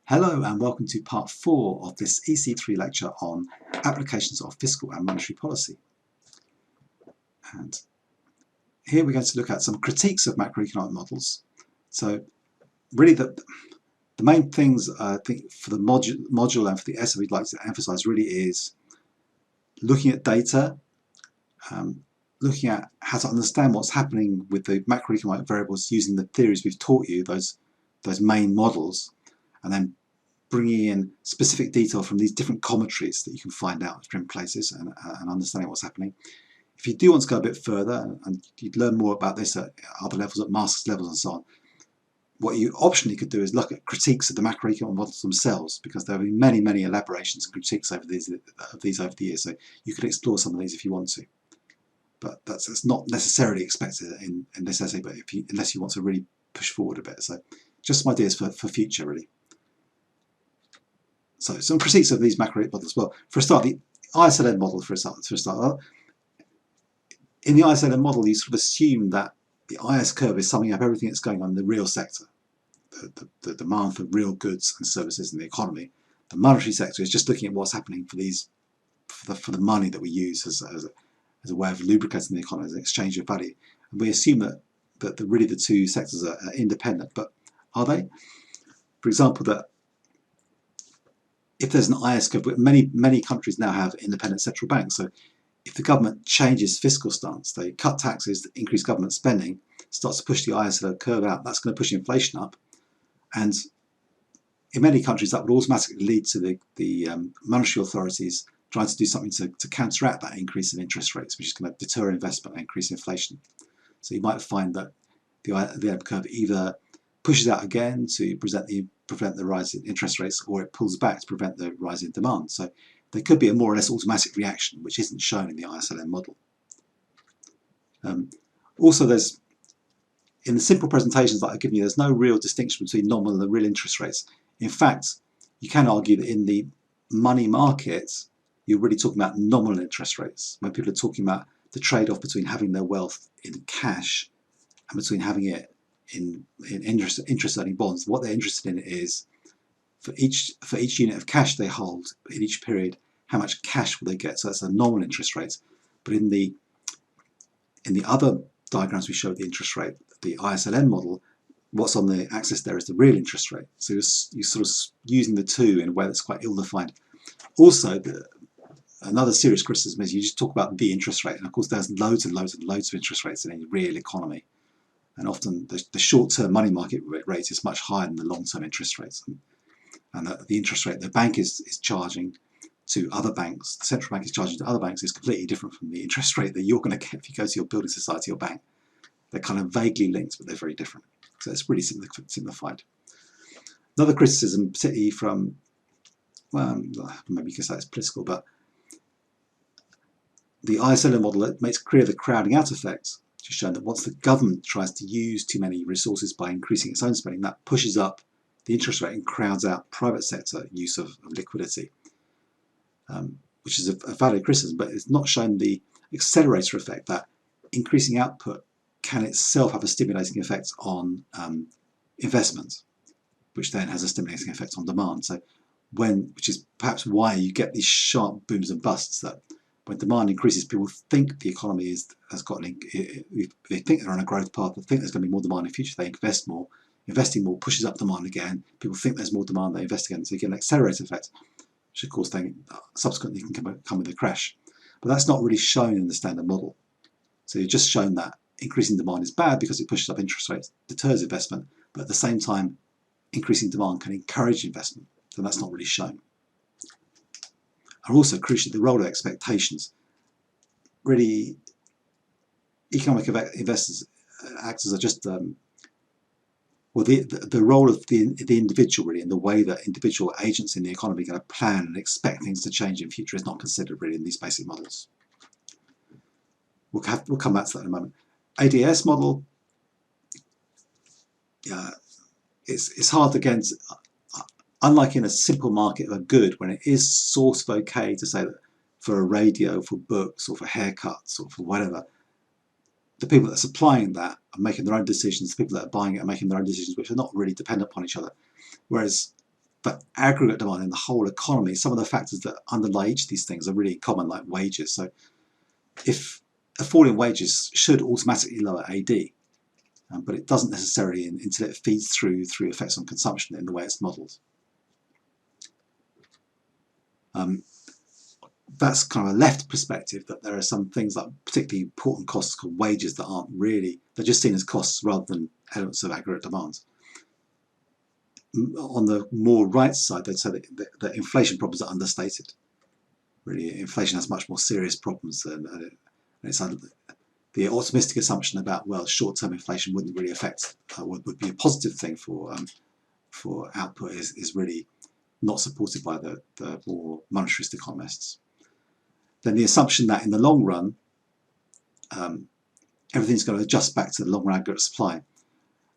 Hello and welcome to part 4 of this ec3 lecture on applications of fiscal and monetary policy. And here we're going to look at some critiques of macroeconomic models. So really the main things I think for the module and for the essay we'd like to emphasize really is looking at data, looking at how to understand what's happening with the macroeconomic variables using the theories we've taught you, those main models, and then bringing in specific detail from these different commentaries that you can find out at different places and understanding what's happening. If you do want to go a bit further and you'd learn more about this at other levels, at master's levels and so on, what you optionally could do is look at critiques of the macroeconomic models themselves, because there will be many, many elaborations and critiques over these over the years. So you could explore some of these if you want to. But that's not necessarily expected in this essay, but unless you want to really push forward a bit. So just some ideas for future, really. So some critiques of these macroeconomic models. Well, for a start, the ISLN model, for a start, in the ISLN model, you sort of assume that the IS curve is summing up everything that's going on in the real sector, the demand for real goods and services in the economy. The monetary sector is just looking at what's happening for the money that we use as a way of lubricating the economy, as an exchange of value. And we assume that really the two sectors are independent, but are they? For example, that if there's an IS curve, many countries now have independent central banks. So if the government changes fiscal stance, they cut taxes, increase government spending, starts to push the ISL curve out, that's going to push inflation up. And in many countries, that would automatically lead to the monetary authorities trying to do something to counteract that increase in interest rates, which is going to deter investment and increase inflation. So you might find that the ebb curve either pushes out again to prevent the rise in interest rates, or it pulls back to prevent the rise in demand. So there could be a more or less automatic reaction, which isn't shown in the ISLN model. Also, in the simple presentations that I've given you, there's no real distinction between nominal and real interest rates. In fact, you can argue that in the money market, you're really talking about nominal interest rates, when people are talking about the trade-off between having their wealth in cash and between having it in interest-earning bonds. What they're interested in is for each unit of cash they hold in each period, how much cash will they get? So that's a nominal interest rate. But in the other diagrams we showed the interest rate, the ISLN model, what's on the axis there is the real interest rate. So you're sort of using the two in a way that's quite ill-defined. Also, another serious criticism is you just talk about the interest rate, and of course there's loads and loads and loads of interest rates in any real economy. And often the short-term money market rate is much higher than the long-term interest rates. And the interest rate the bank is charging to other banks, the central bank is charging to other banks, is completely different from the interest rate that you're going to get if you go to your building society or bank. They're kind of vaguely linked, but they're very different. So it's really simplified. Another criticism, particularly from, well, maybe you can say it's political, but the ISLN model makes clear the crowding out effect, which is shown that once the government tries to use too many resources by increasing its own spending, that pushes up the interest rate and crowds out private sector use of liquidity, which is a valid criticism, but it's not shown the accelerator effect, that increasing output can itself have a stimulating effect on investment, which then has a stimulating effect on demand. So which is perhaps why you get these sharp booms and busts, that when demand increases, people think the economy they think they're on a growth path, they think there's going to be more demand in the future, they invest more. Investing more pushes up demand again. People think there's more demand, they invest again. So you get an accelerator effect, which of course then subsequently can come with a crash. But that's not really shown in the standard model. So you're just shown that increasing demand is bad because it pushes up interest rates, deters investment, but at the same time, increasing demand can encourage investment. So that's not really shown. And also, crucially, the role of expectations. Really, economic investors act as just the role of the individual, really, and the way that individual agents in the economy are going to plan and expect things to change in future is not considered really in these basic models. We'll come back to that in a moment. ADS model, it's hard again. Unlike in a simple market of a good, when it is sort of okay to say that for a radio, for books, or for haircuts, or for whatever, the people that are supplying that are making their own decisions, the people that are buying it are making their own decisions, which are not really dependent upon each other. Whereas but aggregate demand in the whole economy, some of the factors that underlie each of these things are really common, like wages. So if a fall in wages should automatically lower AD, but it doesn't necessarily until it feeds through effects on consumption in the way it's modelled. That's kind of a left perspective, that there are some things like particularly important costs called wages that aren't really, they're just seen as costs rather than elements of aggregate demand. On the more right side, they'd say that inflation problems are understated. Really, inflation has much more serious problems than it's the optimistic assumption about, well, short-term inflation wouldn't really affect, would be a positive thing for output is really not supported by the more monetarist economists. Then the assumption that in the long run, everything's going to adjust back to the long run aggregate supply.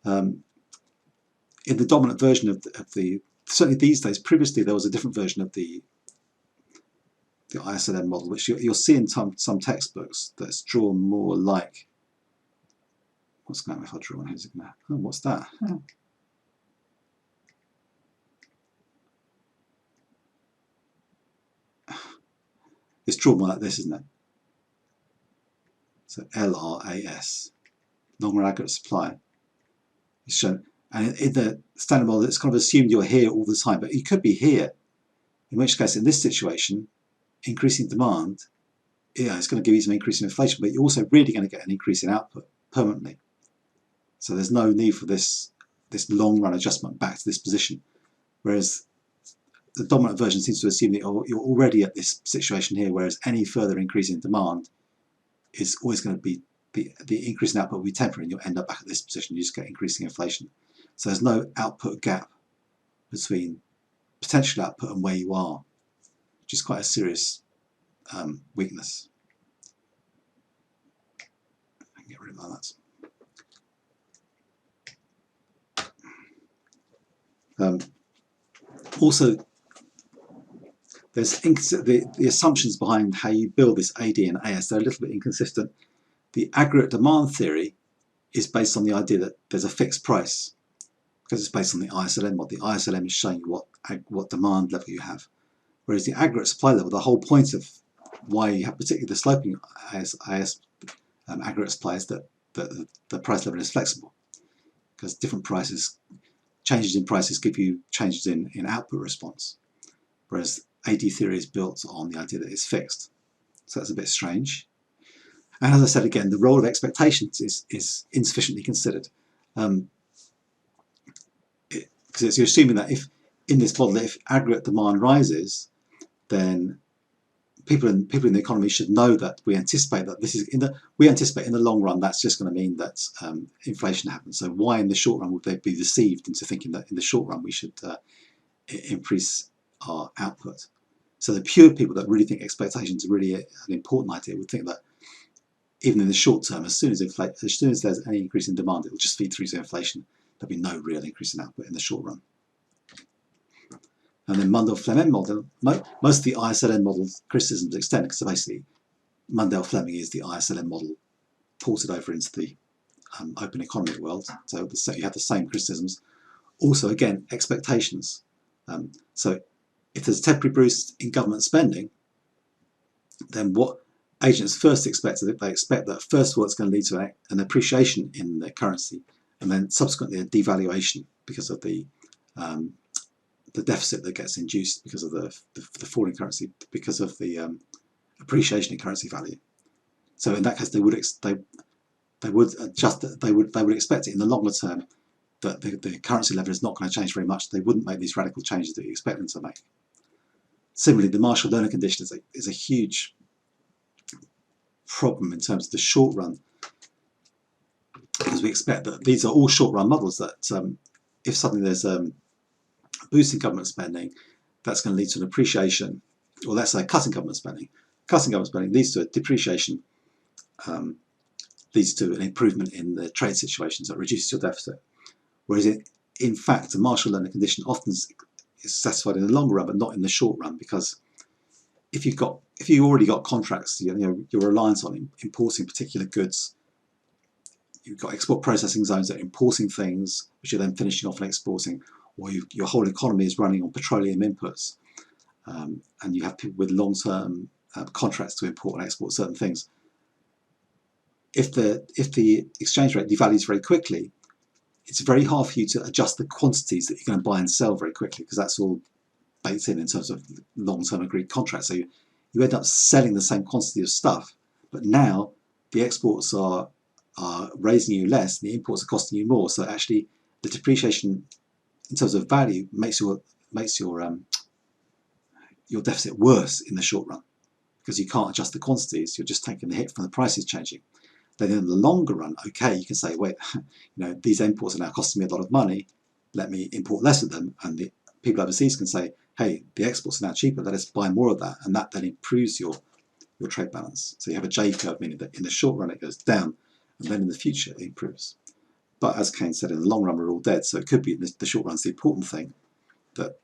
In the dominant version of the, certainly these days, previously there was a different version of the ISLM model, which you'll see in some textbooks, that's drawn more like, what's going to happen if I draw one? Who's it going to, oh, what's that? Oh. It's drawn more like this, isn't it? So LRAS, long run aggregate supply, is shown. And in the standard model, it's kind of assumed you're here all the time, but you could be here, in which case, in this situation, increasing demand, yeah, it's going to give you some increase in inflation, but you're also really going to get an increase in output permanently. So there's no need for this long run adjustment back to this position. Whereas the dominant version seems to assume that you're already at this situation here, whereas any further increase in demand is always going to be, the increase in output will be temporary, and you'll end up back at this position. You just get increasing inflation. So there's no output gap between potential output and where you are, which is quite a serious weakness. I can get rid of that. Also, there's the assumptions behind how you build this AD and AS, they're a little bit inconsistent. The aggregate demand theory is based on the idea that there's a fixed price, because it's based on the ISLM model. The ISLM is showing you what demand level you have. Whereas the aggregate supply level, the whole point of why you have particularly the sloping AS aggregate supply is that the price level is flexible, because different prices, changes in prices give you changes in output response. Whereas AD theory is built on the idea that it's fixed. So that's a bit strange. And as I said again, the role of expectations is insufficiently considered. Because you're assuming that if in this model, if aggregate demand rises, then people in the economy should know that we anticipate that this is in the long run that's just going to mean that inflation happens. So why in the short run would they be deceived into thinking that in the short run we should increase our output? So the pure people that really think expectations are really an important idea would think that even in the short term, as soon as there's any increase in demand, it will just feed through to inflation. There'll be no real increase in output in the short run. And then Mundell-Fleming model, most of the ISLM model's criticisms extend, because basically Mundell-Fleming is the ISLM model ported over into the open economy world. So you have the same criticisms. Also, again, expectations. So if there's a temporary boost in government spending, then what agents first expect is that they expect that first of all it's going to lead to an appreciation in the currency, and then subsequently a devaluation because of the deficit that gets induced because of the falling currency, because of the appreciation in currency value. So in that case, they would expect it in the longer term that the currency level is not going to change very much. They wouldn't make these radical changes that you expect them to make. Similarly, the Marshall-Lerner condition is a huge problem in terms of the short run, because we expect that these are all short run models, that if suddenly there's a boost in government spending, that's going to lead to an appreciation, or let's say cutting government spending. Cutting government spending leads to a depreciation, leads to an improvement in the trade situations that reduces your deficit. Whereas in fact, the Marshall-Lerner condition often is satisfied in the long run, but not in the short run, because if you already got contracts, you're reliant on importing particular goods. You've got export processing zones that are importing things, which you're then finishing off and exporting, or your whole economy is running on petroleum inputs, and you have people with long-term contracts to import and export certain things. If the exchange rate devalues very quickly, it's very hard for you to adjust the quantities that you're going to buy and sell very quickly, because that's all baked in terms of long-term agreed contracts. So you end up selling the same quantity of stuff, but now the exports are raising you less, and the imports are costing you more. So actually, the depreciation in terms of value makes your deficit worse in the short run, because you can't adjust the quantities. You're just taking the hit from the prices changing. Then in the longer run, okay, you can say, wait, these imports are now costing me a lot of money. Let me import less of them, and the people overseas can say, hey, the exports are now cheaper. Let us buy more of that, and that then improves your trade balance. So you have a J curve, meaning that in the short run it goes down, and then in the future it improves. But as Keynes said, in the long run we're all dead. So it could be in the short run's the important thing, that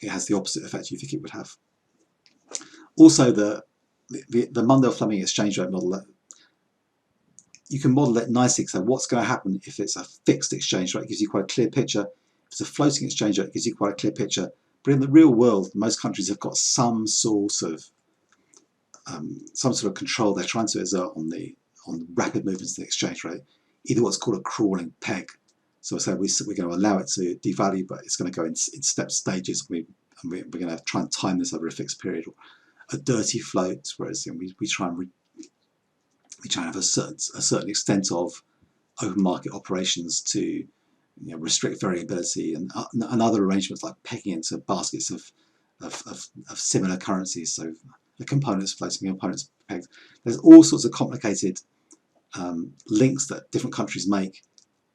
it has the opposite effect you think it would have. Also, the Mundell-Fleming exchange rate model, you can model it nicely. So what's going to happen if it's a fixed exchange rate? It gives you quite a clear picture. If it's a floating exchange rate, it gives you quite a clear picture. But in the real world, most countries have got some sort of control they're trying to exert on rapid movements in the exchange rate. Either what's called a crawling peg. So we're going to allow it to devalue, but it's going to go in stages. We're going to try and time this over a fixed period. Or a dirty float, whereas we try and have a certain extent of open market operations to restrict variability, and other arrangements like pegging into baskets of similar currencies. So the components floating, components pegged. There's all sorts of complicated links that different countries make,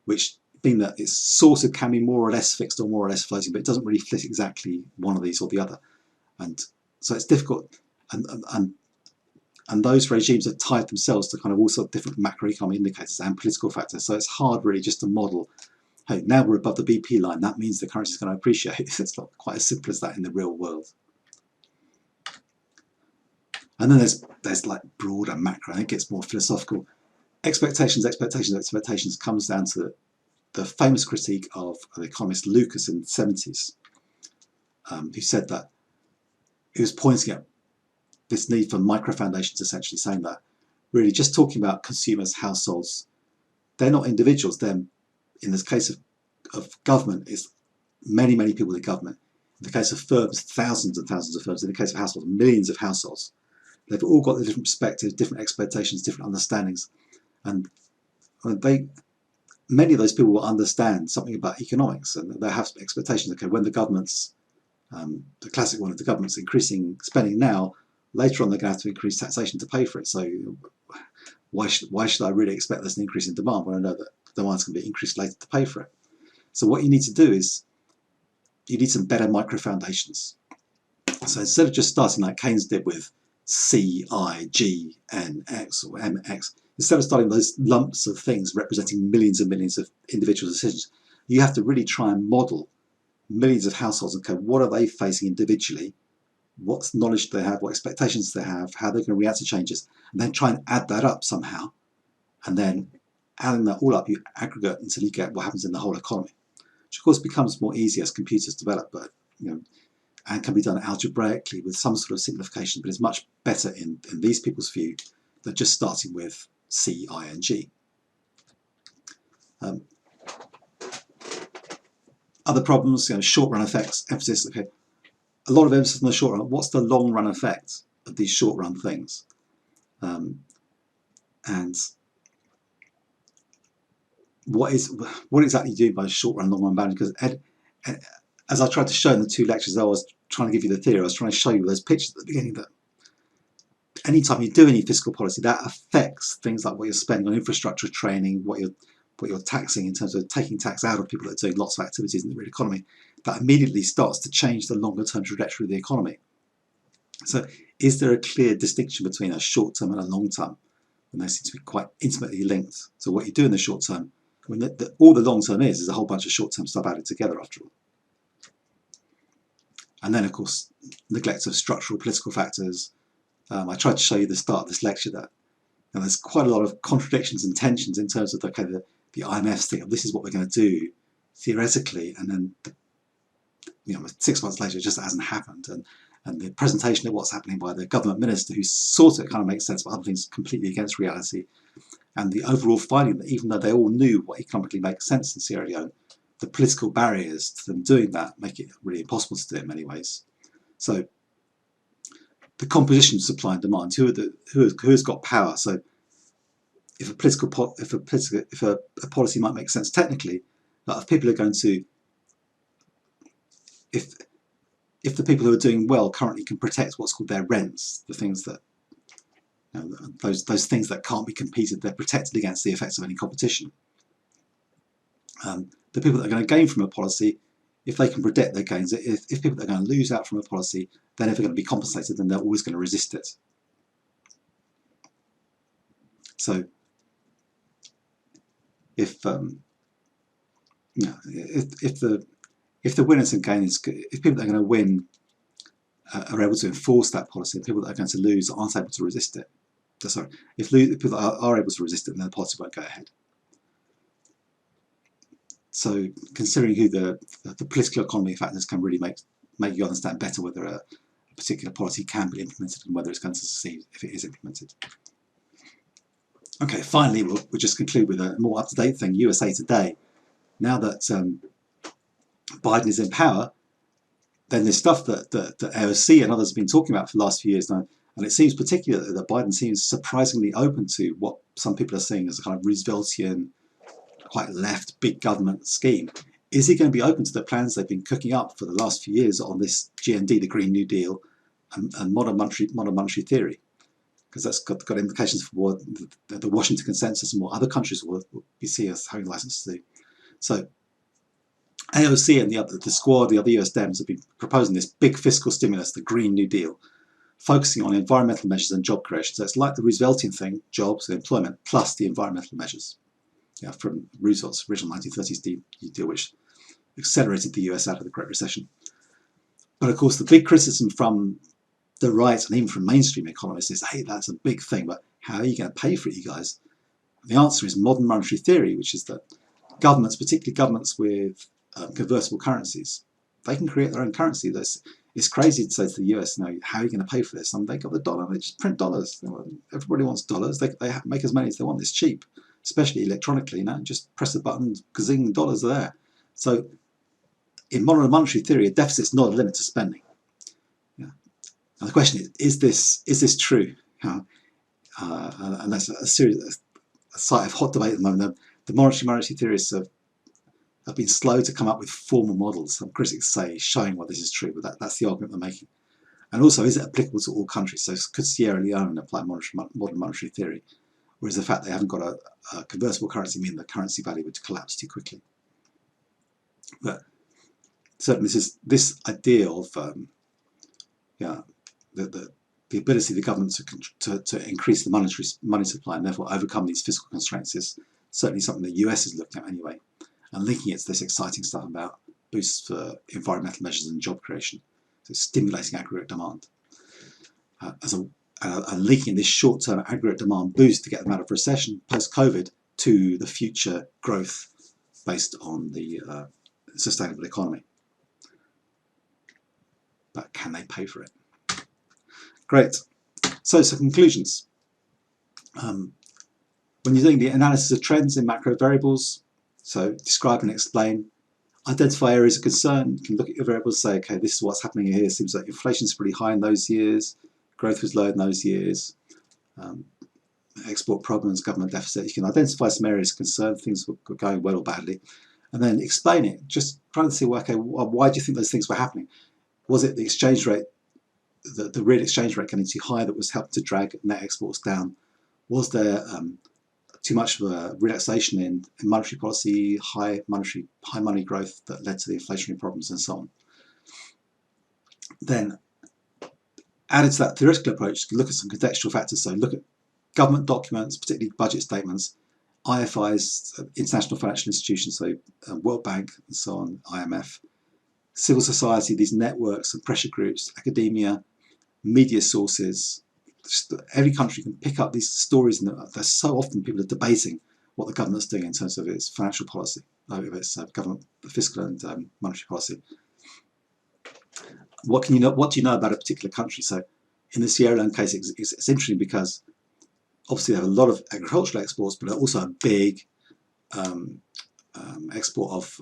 which mean that its sort of can be more or less fixed or more or less floating, but it doesn't really fit exactly one of these or the other, and so it's difficult. And those regimes are tied themselves to kind of all sorts of different macroeconomic indicators and political factors. So it's hard really just to model, hey, now we're above the BP line, that means the currency is going to appreciate. It's not quite as simple as that in the real world. And then there's like broader macro, and it gets more philosophical. Expectations comes down to the famous critique of the economist Lucas in the 70s, who said that he was pointing at this need for micro foundations, essentially saying that really just talking about consumers, households, they're not individuals. They're, in this case of government, it's many people in government. In the case of firms, thousands and thousands of firms. In the case of households, millions of households. They've all got the different perspectives, different expectations, different understandings, and many of those people will understand something about economics, and they have expectations. Okay, when the government's the classic one of the government's increasing spending now, later on they're going to have to increase taxation to pay for it. So why should I really expect there's an increase in demand when I know that the demand's going to be increased later to pay for it? So what you need to do is you need some better micro foundations. So instead of just starting like Keynes did with C, I, G, N, X or M, X, instead of starting with those lumps of things representing millions and millions of individual decisions, you have to really try and model millions of households and okay, what are they facing individually? What knowledge do they have? What expectations do they have? How they're going to react to changes? And then try and add that up somehow. And then adding that all up, you aggregate until you get what happens in the whole economy, which of course becomes more easy as computers develop, but and can be done algebraically with some sort of simplification, but it's much better in these people's view than just starting with C, I, and G. Other problems, short-run effects, emphasis. Okay, a lot of emphasis on the short run. What's the long-run effect of these short-run things? And what exactly do you do by short-run, long-run boundary? Because as I tried to show in the two lectures, I was trying to give you the theory. I was trying to show you those pictures at the beginning that anytime you do any fiscal policy, that affects things like what you're spending on infrastructure training, what you're taxing in terms of taking tax out of people that are doing lots of activities in the real economy. That immediately starts to change the longer-term trajectory of the economy. So is there a clear distinction between a short-term and a long-term? And they seem to be quite intimately linked. So what you do in the short-term, I mean, all the long-term is a whole bunch of short-term stuff added together after all. And then, of course, neglect of structural political factors. I tried to show you at the start of this lecture that there's quite a lot of contradictions and tensions in terms of the IMF's thing of this is what we're going to do theoretically, and then 6 months later, it just hasn't happened. And the presentation of what's happening by the government minister, who sort of kind of makes sense, but other things completely against reality. And the overall finding that even though they all knew what economically makes sense in Sierra Leone, the political barriers to them doing that make it really impossible to do it in many ways. So the composition of supply and demand, who has got power? So if a policy might make sense technically, but if people are going to, if the people who are doing well currently can protect what's called their rents, the things that those things that can't be competed, they're protected against the effects of any competition. The people that are going to gain from a policy, if they can predict their gains, if people that are going to lose out from a policy, they're never going to be compensated, then they're always going to resist it. So if the winners and gainers, if people that are going to win are able to enforce that policy, and people that are going to lose aren't able to resist it. Sorry, if people that are able to resist it, then the policy won't go ahead. So considering who the political economy factors can really make you understand better whether a particular policy can be implemented and whether it's going to succeed if it is implemented. Okay, finally, we'll just conclude with a more up-to-date thing, USA Today. Now that Biden is in power, then there's stuff that AOC and others have been talking about for the last few years now, and it seems particularly that Biden seems surprisingly open to what some people are seeing as a kind of Rooseveltian, quite left, big government scheme. Is he going to be open to the plans they've been cooking up for the last few years on this GND, the Green New Deal, and modern monetary theory? Because that's got implications for what the Washington Consensus and what other countries will be seen as having license to do. So AOC and the squad, the other US Dems, have been proposing this big fiscal stimulus, the Green New Deal, focusing on environmental measures and job creation. So it's like the Rooseveltian thing, jobs and employment, plus the environmental measures. Yeah, from Roosevelt's original 1930s deal, which accelerated the US out of the Great Recession. But of course, the big criticism from the right and even from mainstream economists is, hey, that's a big thing, but how are you going to pay for it, you guys? And the answer is modern monetary theory, which is that governments, particularly governments with convertible currencies, they can create their own currency. It's crazy to say to the US, how are you going to pay for this? And they got the dollar, they just print dollars. Everybody wants dollars. They make as many as they want. It's cheap, especially electronically. Just press a button, gazing, dollars are there. So in modern monetary theory, a deficit's not a limit to spending. Yeah. And the question is this true? And that's a site of hot debate at the moment. The monetary theorists have been slow to come up with formal models, some critics say, showing why this is true, but that's the argument they're making. And also, is it applicable to all countries? So could Sierra Leone apply modern monetary theory? Or is the fact they haven't got a convertible currency mean the currency value would collapse too quickly? But certainly this idea of the ability of the government to increase the money supply and therefore overcome these fiscal constraints is certainly something the US is looking at anyway, and linking it to this exciting stuff about boosts for environmental measures and job creation, so stimulating aggregate demand, and linking this short-term aggregate demand boost to get them out of recession post-COVID to the future growth based on the sustainable economy. But can they pay for it? Great. So some conclusions. When you're doing the analysis of trends in macro variables, so describe and explain, identify areas of concern. You can look at your variables and say, okay, this is what's happening here. It seems like inflation's pretty high in those years, growth was low in those years, export problems, government deficit. You can identify some areas of concern, things were going well or badly, and then explain it. Just trying to see, well, okay, why do you think those things were happening? Was it the exchange rate, the real exchange rate getting too high that was helping to drag net exports down? Was there too much of a relaxation in monetary policy, high money growth that led to the inflationary problems and so on? Then, added to that theoretical approach, look at some contextual factors. So look at government documents, particularly budget statements, IFIs, international financial institutions, so World Bank and so on, IMF, civil society, these networks and pressure groups, academia, media sources. Just every country can pick up these stories, and there's so often people are debating what the government's doing in terms of its financial policy, of its government fiscal and monetary policy. what can you know? What do you know about a particular country? So in the Sierra Leone case, it's interesting because obviously they have a lot of agricultural exports, but also a big export of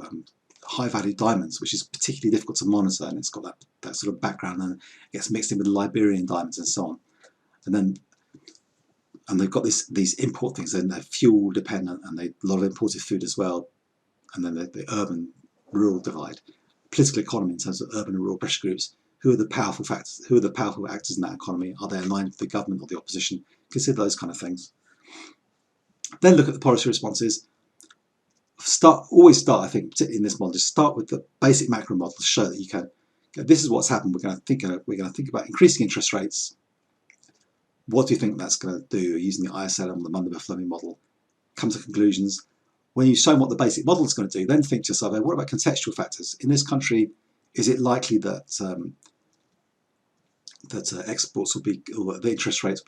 high-value diamonds, which is particularly difficult to monitor, and it's got that sort of background, and it gets mixed in with Liberian diamonds and so on. And they've got these import things, and they're fuel dependent, and a lot of imported food as well. And then the urban-rural divide, political economy in terms of urban and rural pressure groups. Who are the powerful factors? Who are the powerful actors in that economy? Are they aligned with the government or the opposition? Consider those kind of things. Then look at the policy responses. Always start, I think, particularly in this model, just start with the basic macro model to show that you can. This is what's happened. We're going to think about increasing interest rates. What do you think that's going to do? Using the ISLM, the Mundenberg-Fleming model, come to conclusions. When you've shown what the basic model is going to do, then think to yourself, what about contextual factors? In this country, is it likely that exports will be, or the interest rates,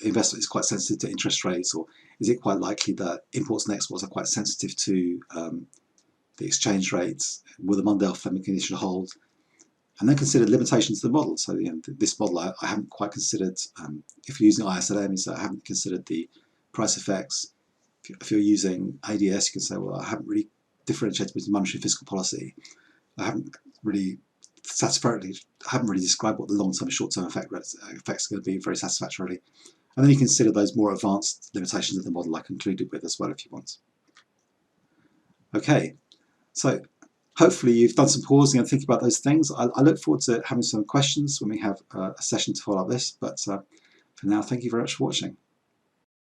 investment is quite sensitive to interest rates, or is it quite likely that imports and exports are quite sensitive to the exchange rates? Will the Mundell-Fleming condition hold? And then consider limitations to the model. So this model I haven't quite considered, if you're using ISLM, so I haven't considered the price effects. If you're using ADS, you can say, well, I haven't really differentiated between monetary and fiscal policy. I haven't really described what the long-term and short-term effects are going to be very satisfactorily. And then you consider those more advanced limitations of the model I concluded with as well, if you want. Okay, so hopefully you've done some pausing and thinking about those things. I look forward to having some questions when we have a session to follow up this, but for now, thank you very much for watching.